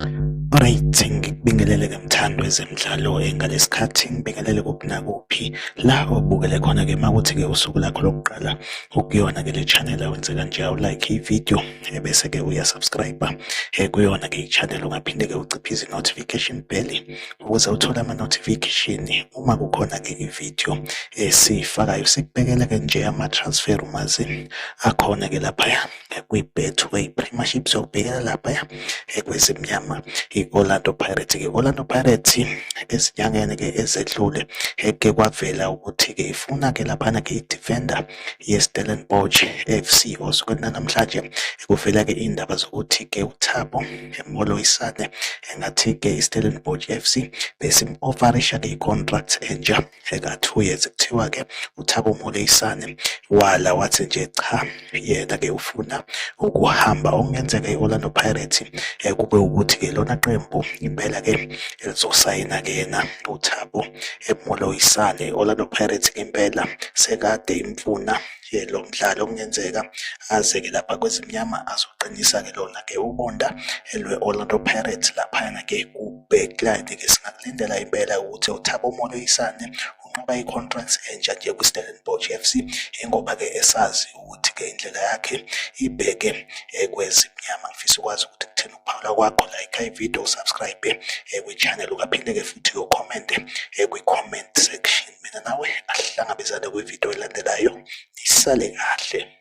Alright, ngikubingelele-ke mthando wezemidlalo ngalesikhathi ngibingelele kuphi nakuphi la obukele khona-ke makuthi-ke usuku lakho lokuqala ukuyona-ke le channel awenze kanje awulike ividiyo bese-ke uyasubscribe kuyona-ke i-channel ungaphinde-ke uciphize i-notification bell ukuze uthole ama-notification uma kukhona-ke ividiyo esiyifakayo. Sikubekele-ke nje ama-transfer rumors akhona-ke laphaya kwi-Betway Premiership sokubhekela laphaya kwezimnyama i-Orlando Pirates-ke. Orlando Pirates ezinyangeni-ke ezedlule kuke kwavela ukuthi-ke ifuna-ke laphana-ke i-defender ye-Stellenbosch FC osuke namhlanje kuvela-ke indaba zokuthi-ke uThabo Moloisane engathi-ke i-Stellenbosch FC besim-offerisha-ke i-contract entsha eka-2 years. Kuthiwa-ke uThabo Moloisane wala wathi nje cha yena-ke ufuna ukuhamba. Okungenzeka i-Orlando Pirates kube ukuthi-ke lona qembu impela-ke elizosayina-ke yena uThabo Moloisane. Orlando Pirates-ke impela sekade imfuna lo mdlalo okungenzeka aze-ke lapha kwezimnyama azoqinisa-ke lona-ke ubonda lwe-Orlando Pirates laphayana-ke ku-backline-ke. Singakulindela impela ukuthi uThabo Moloisane unqoba i-contract entsha nje kwi-Stellenbosch FC ngoba-ke esazi ukuthi-ke indlela yakhe ibheke kwezimnyama. Ngifisa ukwazi ukuthi kutheni ukuphawula kwakho, like ividiyo, usubscribe kwi-channel, ungaphinde-ke futhi ucommente kwi-comment section. Mina nawe asihlangabezane kwividiyo elandelayo. Isale kahle.